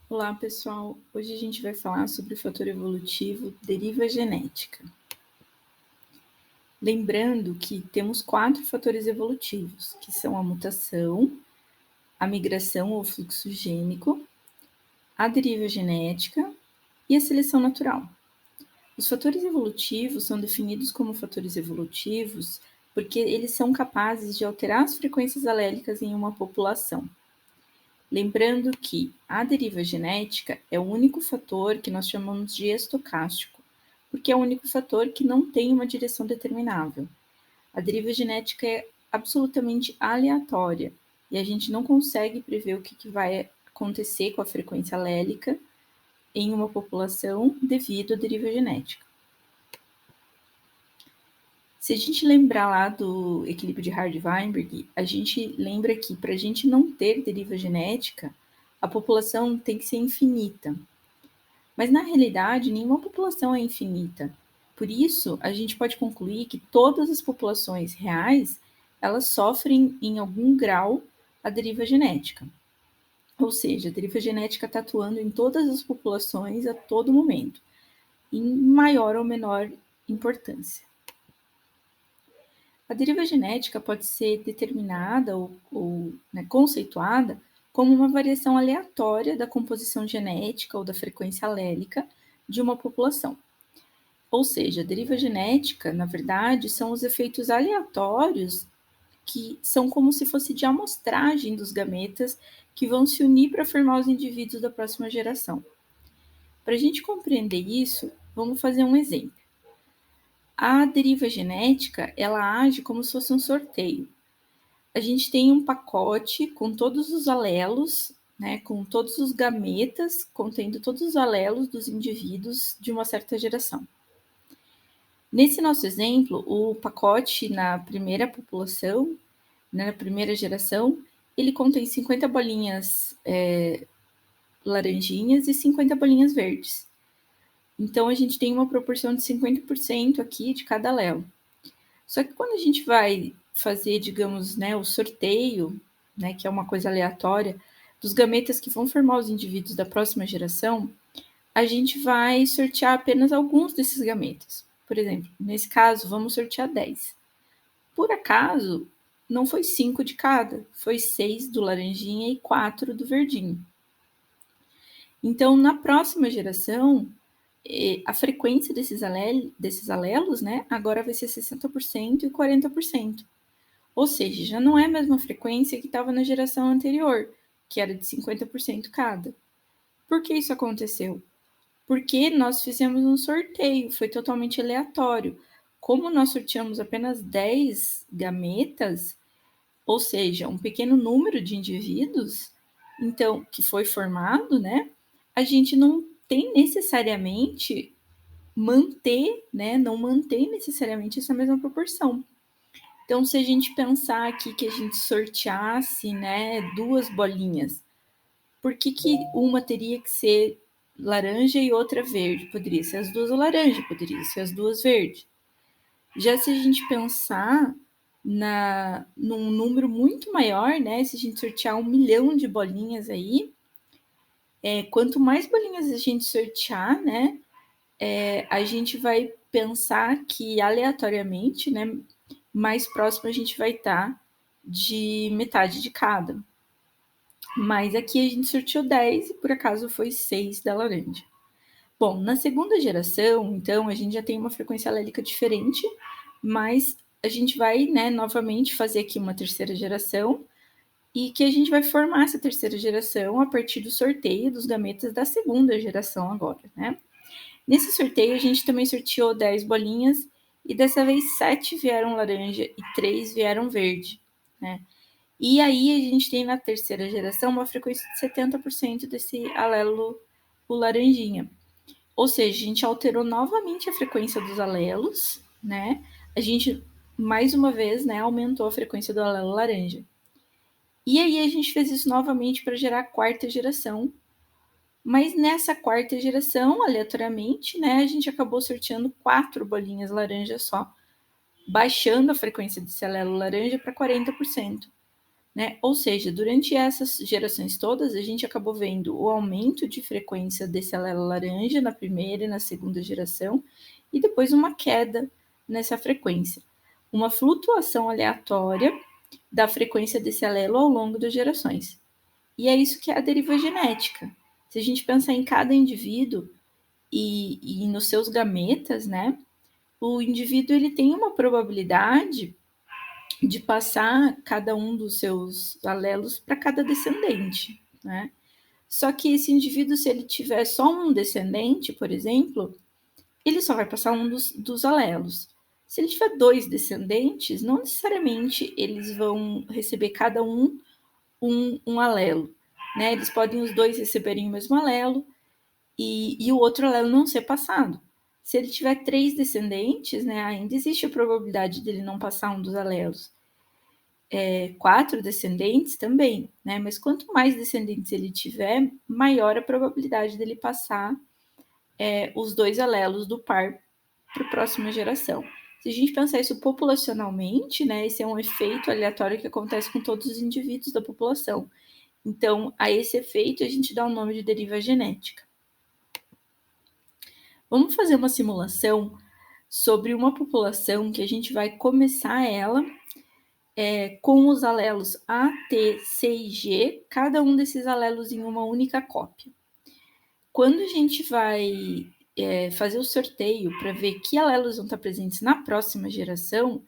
Olá, pessoal. Hoje a gente vai falar sobre o fator evolutivo deriva genética. Lembrando que temos 4 fatores evolutivos, que são a mutação, a migração ou fluxo gênico, a deriva genética e a seleção natural. Os fatores evolutivos são definidos como fatores evolutivos porque eles são capazes de alterar as frequências alélicas em uma população. Lembrando que a deriva genética é o único fator que nós chamamos de estocástico, porque é o único fator que não tem uma direção determinável. A deriva genética é absolutamente aleatória e a gente não consegue prever o que vai acontecer com a frequência alélica em uma população devido à deriva genética. Se a gente lembrar lá do equilíbrio de Hardy-Weinberg, a gente lembra que para a gente não ter deriva genética, a população tem que ser infinita. Mas na realidade, nenhuma população é infinita. Por isso, a gente pode concluir que todas as populações reais, elas sofrem em algum grau a deriva genética. Ou seja, a deriva genética está atuando em todas as populações a todo momento, em maior ou menor importância. A deriva genética pode ser determinada ou conceituada como uma variação aleatória da composição genética ou da frequência alélica de uma população. Ou seja, a deriva genética, na verdade, são os efeitos aleatórios que são como se fosse de amostragem dos gametas que vão se unir para formar os indivíduos da próxima geração. Para a gente compreender isso, vamos fazer um exemplo. A deriva genética, ela age como se fosse um sorteio. A gente tem um pacote com todos os alelos, com todos os gametas, contendo todos os alelos dos indivíduos de uma certa geração. Nesse nosso exemplo, o pacote na primeira população, na primeira geração, ele contém 50 bolinhas laranjinhas e 50 bolinhas verdes. Então, a gente tem uma proporção de 50% aqui de cada alelo. Só que quando a gente vai fazer, digamos, o sorteio, que é uma coisa aleatória, dos gametas que vão formar os indivíduos da próxima geração, a gente vai sortear apenas alguns desses gametas. Por exemplo, nesse caso, vamos sortear 10. Por acaso, não foi 5 de cada, foi 6 do laranjinha e 4 do verdinho. Então, na próxima geração, a frequência desses alelos, agora vai ser 60% e 40%. Ou seja, já não é a mesma frequência que estava na geração anterior, que era de 50% cada. Por que isso aconteceu? Porque nós fizemos um sorteio, foi totalmente aleatório. Como nós sorteamos apenas 10 gametas, ou seja, um pequeno número de indivíduos, então, que foi formado, a gente não tem necessariamente não mantém necessariamente essa mesma proporção. Então, se a gente pensar aqui que a gente sorteasse, 2 bolinhas, por que uma teria que ser laranja e outra verde? Poderia ser as duas laranja, poderia ser as duas verde. Já se a gente pensar num número muito maior, se a gente sortear 1 milhão de bolinhas aí, quanto mais bolinhas a gente sortear, a gente vai pensar que aleatoriamente, mais próximo a gente vai estar de metade de cada. Mas aqui a gente sorteou 10 e por acaso foi 6 da laranja. Bom, na segunda geração, então, a gente já tem uma frequência alélica diferente, mas a gente vai, novamente fazer aqui uma terceira geração e que a gente vai formar essa terceira geração a partir do sorteio dos gametas da segunda geração agora, Nesse sorteio, a gente também sorteou 10 bolinhas e dessa vez 7 vieram laranja e 3 vieram verde, E aí a gente tem na terceira geração uma frequência de 70% desse alelo, o laranjinha. Ou seja, a gente alterou novamente a frequência dos alelos, A gente, mais uma vez, aumentou a frequência do alelo laranja. E aí a gente fez isso novamente para gerar a quarta geração. Mas nessa quarta geração, aleatoriamente, a gente acabou sorteando 4 bolinhas laranja só, baixando a frequência desse alelo laranja para 40%. né? Ou seja, durante essas gerações todas, a gente acabou vendo o aumento de frequência desse alelo laranja na primeira e na segunda geração, e depois uma queda nessa frequência. Uma flutuação aleatória da frequência desse alelo ao longo das gerações. E é isso que é a deriva genética. Se a gente pensar em cada indivíduo e nos seus gametas, né? O indivíduo ele tem uma probabilidade de passar cada um dos seus alelos para cada descendente, né? Só que esse indivíduo, se ele tiver só um descendente, por exemplo, ele só vai passar um dos alelos. Se ele tiver dois descendentes, não necessariamente eles vão receber cada um alelo, né? Eles podem os dois receberem o mesmo alelo e o outro alelo não ser passado. Se ele tiver três descendentes, né, ainda existe a probabilidade dele não passar um dos alelos. Quatro descendentes também, né? Mas quanto mais descendentes ele tiver, maior a probabilidade dele passar os dois alelos do par para a próxima geração. Se a gente pensar isso populacionalmente, né, esse é um efeito aleatório que acontece com todos os indivíduos da população. Então, a esse efeito, a gente dá o nome de deriva genética. Vamos fazer uma simulação sobre uma população que a gente vai começar ela com os alelos A, T, C e G, cada um desses alelos em uma única cópia. Quando a gente vai fazer o sorteio para ver que alelos vão estar presentes na próxima geração,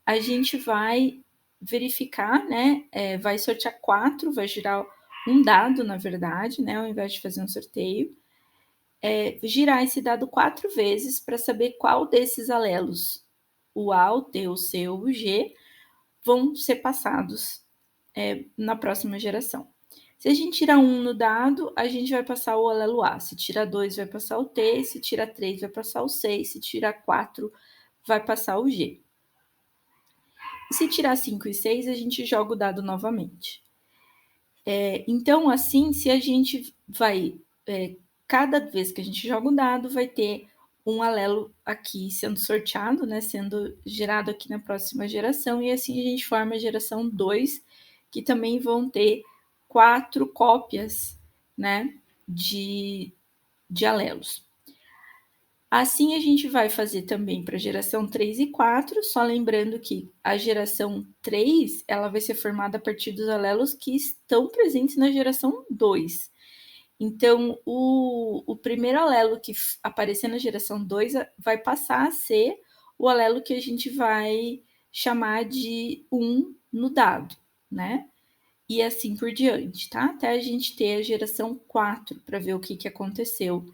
a gente vai verificar, né? Vai sortear 4, vai girar um dado, na verdade, né? Ao invés de fazer um sorteio, girar esse dado 4 vezes para saber qual desses alelos, o A, o T, o C ou o G, vão ser passados na próxima geração. Se a gente tirar 1 no dado, a gente vai passar o alelo A. Se tirar 2, vai passar o T. Se tirar 3, vai passar o C. Se tirar 4, vai passar o G. E se tirar 5 e 6, a gente joga o dado novamente. Então, assim, se a gente vai... cada vez que a gente joga o dado, vai ter um alelo aqui sendo sorteado, né, sendo gerado aqui na próxima geração, e assim a gente forma a geração 2, que também vão ter 4 cópias, né, de alelos. Assim a gente vai fazer também para a geração 3 e 4, só lembrando que a geração 3 ela vai ser formada a partir dos alelos que estão presentes na geração 2. Então, o primeiro alelo que aparecer na geração 2 vai passar a ser o alelo que a gente vai chamar de 1 no dado, né? E assim por diante, tá? Até a gente ter a geração 4 para ver o que aconteceu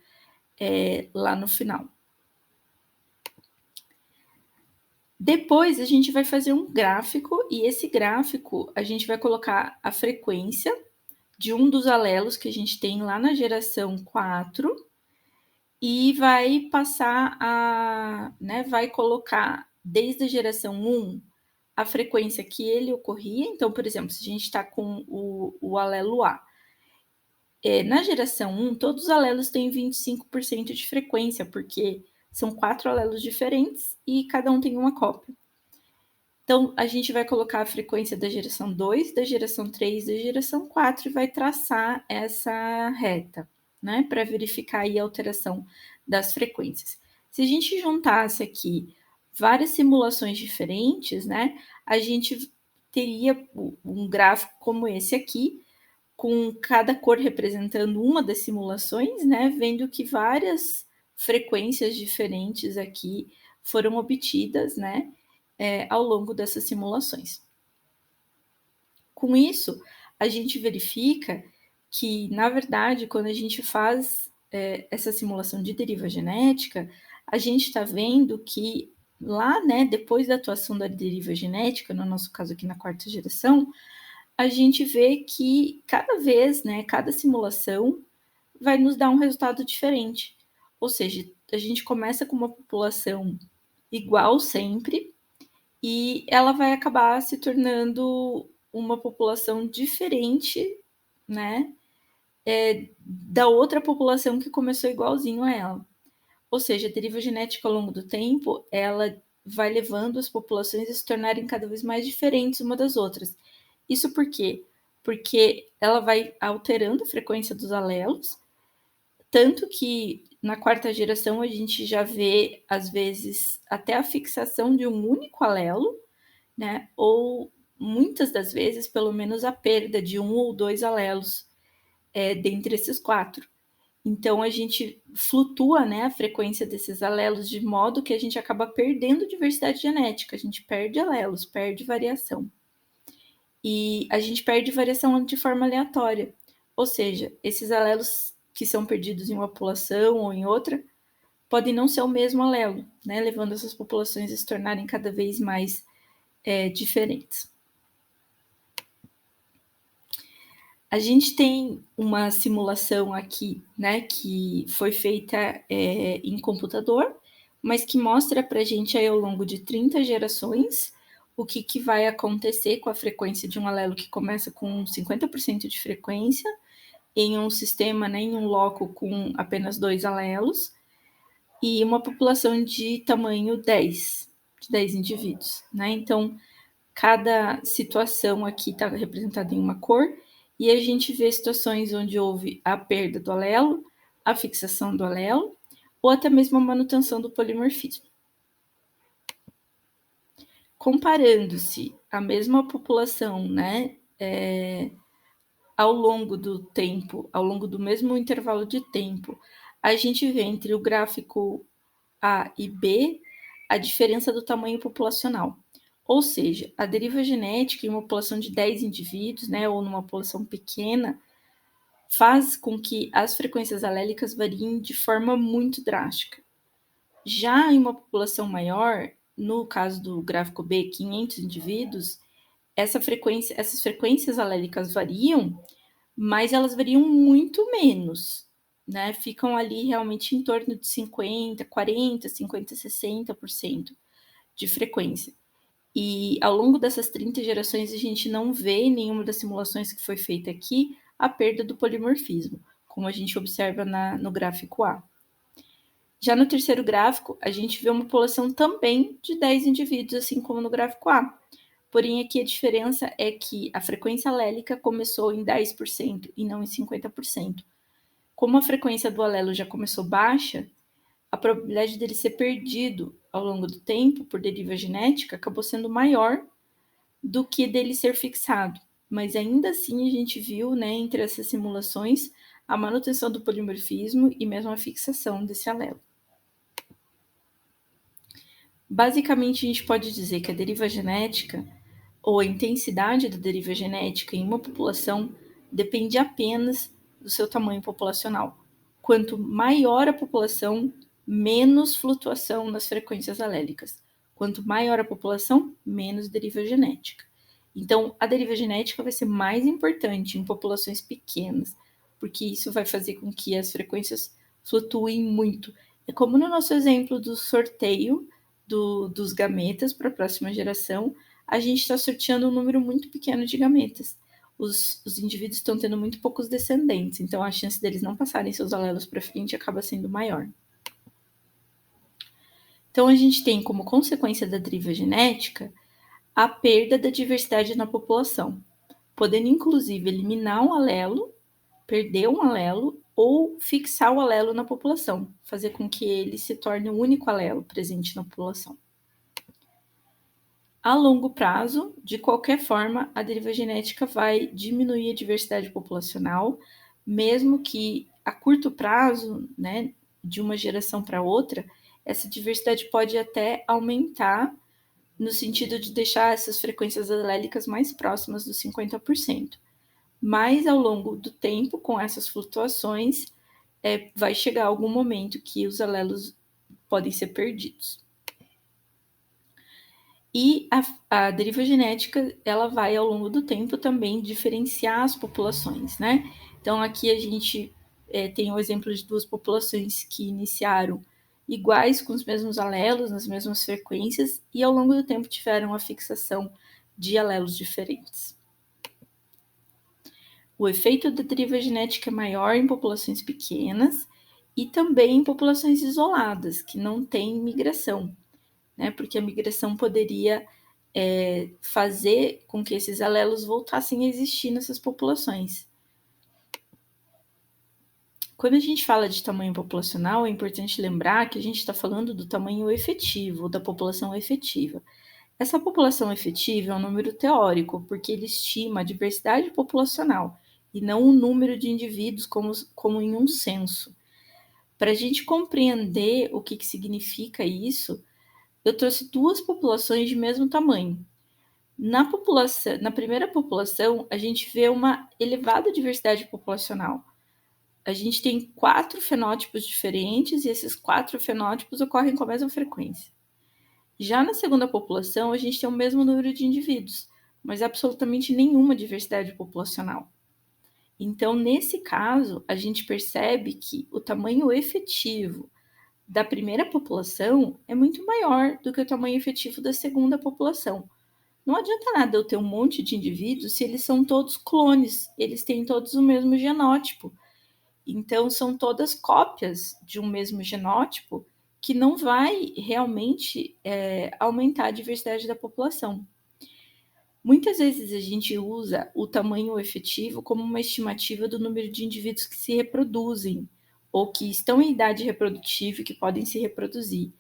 lá no final. Depois a gente vai fazer um gráfico e esse gráfico a gente vai colocar a frequência de um dos alelos que a gente tem lá na geração 4 e vai passar né, vai colocar desde a geração 1 a frequência que ele ocorria. Então, por exemplo, se a gente está com o alelo A, na geração 1, todos os alelos têm 25% de frequência, porque são 4 alelos diferentes e cada um tem uma cópia. Então, a gente vai colocar a frequência da geração 2, da geração 3, da geração 4 e vai traçar essa reta, né, para verificar aí a alteração das frequências. Se a gente juntasse aqui várias simulações diferentes, né, a gente teria um gráfico como esse aqui, com cada cor representando uma das simulações, né, vendo que várias frequências diferentes aqui foram obtidas, né, ao longo dessas simulações. Com isso, a gente verifica que, na verdade, quando a gente faz essa simulação de deriva genética, a gente está vendo que lá, né, depois da atuação da deriva genética, no nosso caso aqui na quarta geração, a gente vê que cada vez, né, cada simulação vai nos dar um resultado diferente. Ou seja, a gente começa com uma população igual sempre, e ela vai acabar se tornando uma população diferente, né, da outra população que começou igualzinho a ela. Ou seja, a deriva genética ao longo do tempo, ela vai levando as populações a se tornarem cada vez mais diferentes uma das outras. Isso por quê? Porque ela vai alterando a frequência dos alelos, tanto que na quarta geração a gente já vê, às vezes, até a fixação de um único alelo, né? Ou muitas das vezes, pelo menos, a perda de um ou dois alelos dentre esses quatro. Então a gente flutua, né, a frequência desses alelos de modo que a gente acaba perdendo diversidade genética, a gente perde alelos, perde variação. E a gente perde variação de forma aleatória. Ou seja, esses alelos que são perdidos em uma população ou em outra podem não ser o mesmo alelo, né, levando essas populações a se tornarem cada vez mais diferentes. A gente tem uma simulação aqui, né, que foi feita em computador, mas que mostra para a gente aí ao longo de 30 gerações o que vai acontecer com a frequência de um alelo que começa com 50% de frequência em um sistema, né, em um loco com apenas 2 alelos, e uma população de tamanho 10, de 10 indivíduos, né? Então, cada situação aqui está representada em uma cor, e a gente vê situações onde houve a perda do alelo, a fixação do alelo, ou até mesmo a manutenção do polimorfismo. Comparando-se a mesma população, né, ao longo do tempo, ao longo do mesmo intervalo de tempo, a gente vê entre o gráfico A e B a diferença do tamanho populacional. Ou seja, a deriva genética em uma população de 10 indivíduos, né, ou numa população pequena, faz com que as frequências alélicas variem de forma muito drástica. Já em uma população maior, no caso do gráfico B, 500 indivíduos, essas frequências alélicas variam, mas elas variam muito menos, né? Ficam ali realmente em torno de 50, 40, 50, 60% de frequência. E ao longo dessas 30 gerações, a gente não vê em nenhuma das simulações que foi feita aqui a perda do polimorfismo, como a gente observa no gráfico A. Já no terceiro gráfico, a gente vê uma população também de 10 indivíduos, assim como no gráfico A. Porém, aqui a diferença é que a frequência alélica começou em 10% e não em 50%. Como a frequência do alelo já começou baixa, a probabilidade dele ser perdido ao longo do tempo por deriva genética acabou sendo maior do que dele ser fixado. Mas ainda assim a gente viu, né, entre essas simulações, a manutenção do polimorfismo e mesmo a fixação desse alelo. Basicamente, a gente pode dizer que a deriva genética ou a intensidade da deriva genética em uma população depende apenas do seu tamanho populacional. Quanto maior a população, menos flutuação nas frequências alélicas. Quanto maior a população, menos deriva genética. Então, a deriva genética vai ser mais importante em populações pequenas, porque isso vai fazer com que as frequências flutuem muito. É como no nosso exemplo do sorteio dos gametas para a próxima geração, a gente está sorteando um número muito pequeno de gametas. Os indivíduos estão tendo muito poucos descendentes, então a chance deles não passarem seus alelos para frente acaba sendo maior. Então a gente tem como consequência da deriva genética a perda da diversidade na população, podendo inclusive eliminar um alelo, perder um alelo ou fixar o alelo na população, fazer com que ele se torne o único alelo presente na população. A longo prazo, de qualquer forma, a deriva genética vai diminuir a diversidade populacional, mesmo que a curto prazo, né, de uma geração para outra, essa diversidade pode até aumentar no sentido de deixar essas frequências alélicas mais próximas dos 50%. Mas ao longo do tempo, com essas flutuações, vai chegar algum momento que os alelos podem ser perdidos. E a deriva genética, ela vai ao longo do tempo também diferenciar as populações, né? Então aqui a gente tem o exemplo de duas populações que iniciaram iguais, com os mesmos alelos, nas mesmas frequências, e ao longo do tempo tiveram a fixação de alelos diferentes. O efeito da deriva genética é maior em populações pequenas e também em populações isoladas, que não têm migração, né? Porque a migração poderia fazer com que esses alelos voltassem a existir nessas populações. Quando a gente fala de tamanho populacional, é importante lembrar que a gente está falando do tamanho efetivo, da população efetiva. Essa população efetiva é um número teórico, porque ele estima a diversidade populacional e não o número de indivíduos como em um censo. Para a gente compreender o que significa isso, eu trouxe duas populações de mesmo tamanho. Na primeira população, a gente vê uma elevada diversidade populacional. A gente tem 4 fenótipos diferentes e esses 4 fenótipos ocorrem com a mesma frequência. Já na segunda população, a gente tem o mesmo número de indivíduos, mas absolutamente nenhuma diversidade populacional. Então, nesse caso, a gente percebe que o tamanho efetivo da primeira população é muito maior do que o tamanho efetivo da segunda população. Não adianta nada eu ter um monte de indivíduos se eles são todos clones, eles têm todos o mesmo genótipo. Então, são todas cópias de um mesmo genótipo que não vai realmente aumentar a diversidade da população. Muitas vezes a gente usa o tamanho efetivo como uma estimativa do número de indivíduos que se reproduzem ou que estão em idade reprodutiva e que podem se reproduzir.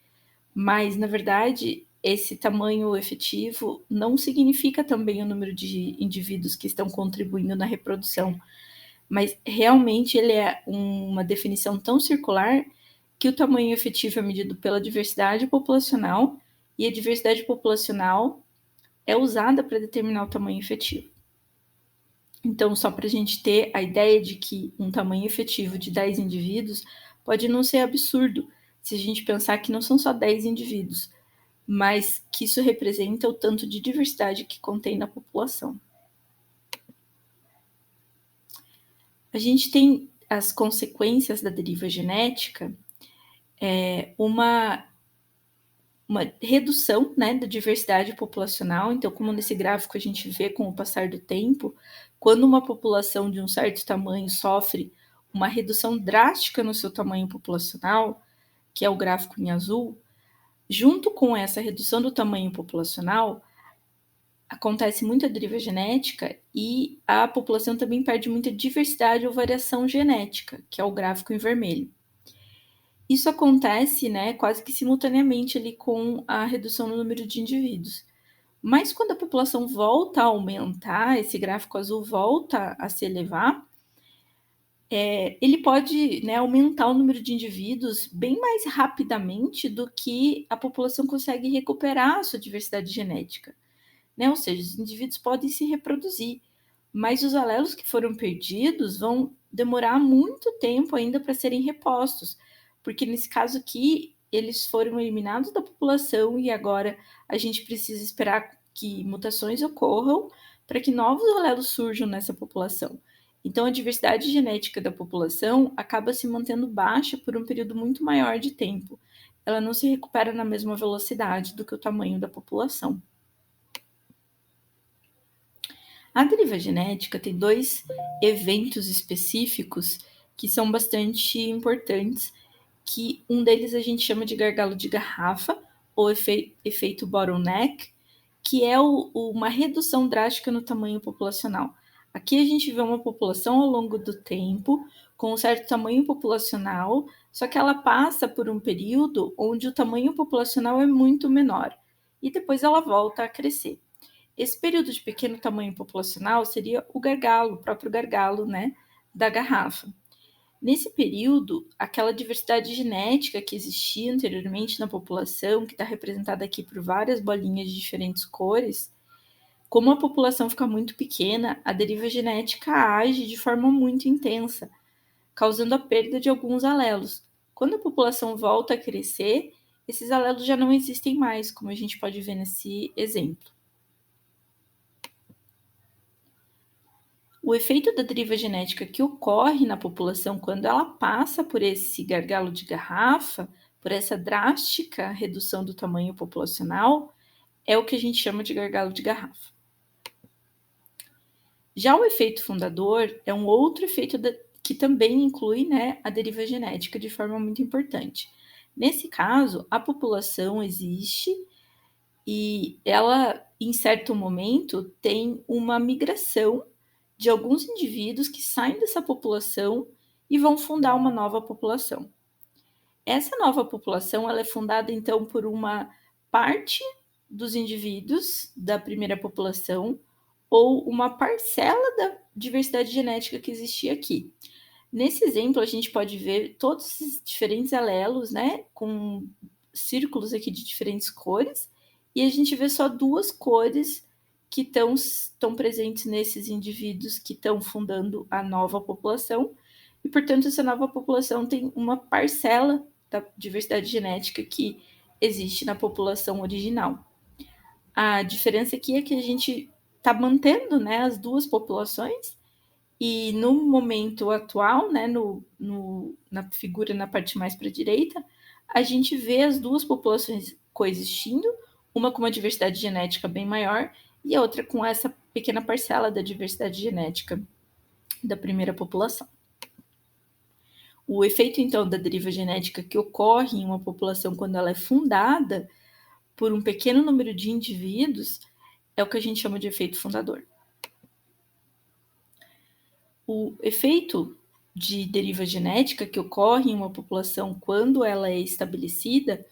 Mas, na verdade, esse tamanho efetivo não significa também o número de indivíduos que estão contribuindo na reprodução, mas realmente ele é uma definição tão circular que o tamanho efetivo é medido pela diversidade populacional e a diversidade populacional é usada para determinar o tamanho efetivo. Então, só para a gente ter a ideia de que um tamanho efetivo de 10 indivíduos pode não ser absurdo se a gente pensar que não são só 10 indivíduos, mas que isso representa o tanto de diversidade que contém na população. A gente tem as consequências da deriva genética, uma redução, né, da diversidade populacional. Então, como nesse gráfico a gente vê com o passar do tempo, quando uma população de um certo tamanho sofre uma redução drástica no seu tamanho populacional, que é o gráfico em azul, junto com essa redução do tamanho populacional, acontece muita deriva genética e a população também perde muita diversidade ou variação genética, que é o gráfico em vermelho. Isso acontece, né, quase que simultaneamente ali com a redução no número de indivíduos. Mas quando a população volta a aumentar, esse gráfico azul volta a se elevar, ele pode, né, aumentar o número de indivíduos bem mais rapidamente do que a população consegue recuperar a sua diversidade genética. Né? Ou seja, os indivíduos podem se reproduzir, mas os alelos que foram perdidos vão demorar muito tempo ainda para serem repostos, porque nesse caso aqui, eles foram eliminados da população e agora a gente precisa esperar que mutações ocorram para que novos alelos surjam nessa população. Então, a diversidade genética da população acaba se mantendo baixa por um período muito maior de tempo. Ela não se recupera na mesma velocidade do que o tamanho da população. A deriva genética tem 2 eventos específicos que são bastante importantes, que um deles a gente chama de gargalo de garrafa, ou efeito bottleneck, que é uma redução drástica no tamanho populacional. Aqui a gente vê uma população ao longo do tempo, com um certo tamanho populacional, só que ela passa por um período onde o tamanho populacional é muito menor, e depois ela volta a crescer. Esse período de pequeno tamanho populacional seria o gargalo, o próprio gargalo, né, da garrafa. Nesse período, aquela diversidade genética que existia anteriormente na população, que está representada aqui por várias bolinhas de diferentes cores, como a população fica muito pequena, a deriva genética age de forma muito intensa, causando a perda de alguns alelos. Quando a população volta a crescer, esses alelos já não existem mais, como a gente pode ver nesse exemplo. O efeito da deriva genética que ocorre na população quando ela passa por esse gargalo de garrafa, por essa drástica redução do tamanho populacional, é o que a gente chama de gargalo de garrafa. Já o efeito fundador é um outro efeito que também inclui, né, a deriva genética de forma muito importante. Nesse caso, a população existe e ela, em certo momento, tem uma migração de alguns indivíduos que saem dessa população e vão fundar uma nova população. Essa nova população ela é fundada, então, por uma parte dos indivíduos da primeira população ou uma parcela da diversidade genética que existia aqui. Nesse exemplo, a gente pode ver todos esses diferentes alelos, né, com círculos aqui de diferentes cores, e a gente vê só duas cores que estão presentes nesses indivíduos que estão fundando a nova população, e, portanto, essa nova população tem uma parcela da diversidade genética que existe na população original. A diferença aqui é que a gente está mantendo, né, as duas populações, e no momento atual, né, na figura na parte mais para a direita, a gente vê as duas populações coexistindo, uma com uma diversidade genética bem maior e a outra com essa pequena parcela da diversidade genética da primeira população. O efeito, então, da deriva genética que ocorre em uma população quando ela é fundada por um pequeno número de indivíduos é o que a gente chama de efeito fundador. O efeito de deriva genética que ocorre em uma população quando ela é estabelecida,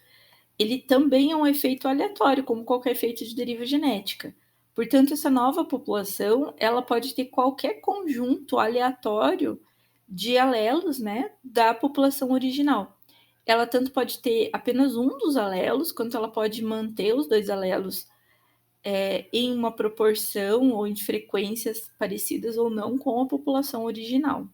ele também é um efeito aleatório, como qualquer efeito de deriva genética. Portanto, essa nova população, ela pode ter qualquer conjunto aleatório de alelos, né, da população original. Ela tanto pode ter apenas um dos alelos, quanto ela pode manter os dois alelos em uma proporção ou em frequências parecidas ou não com a população original.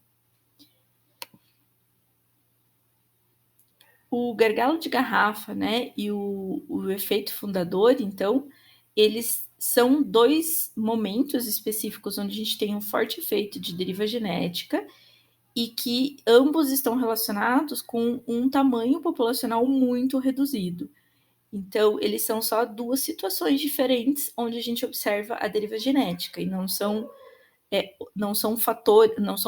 O gargalo de garrafa, né, e o efeito fundador, então, eles são dois momentos específicos onde a gente tem um forte efeito de deriva genética e que ambos estão relacionados com um tamanho populacional muito reduzido. Então, eles são só duas situações diferentes onde a gente observa a deriva genética e não são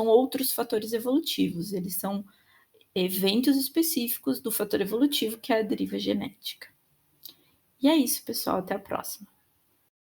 outros fatores evolutivos, eles são eventos específicos do fator evolutivo que é a deriva genética. E é isso, pessoal, até a próxima.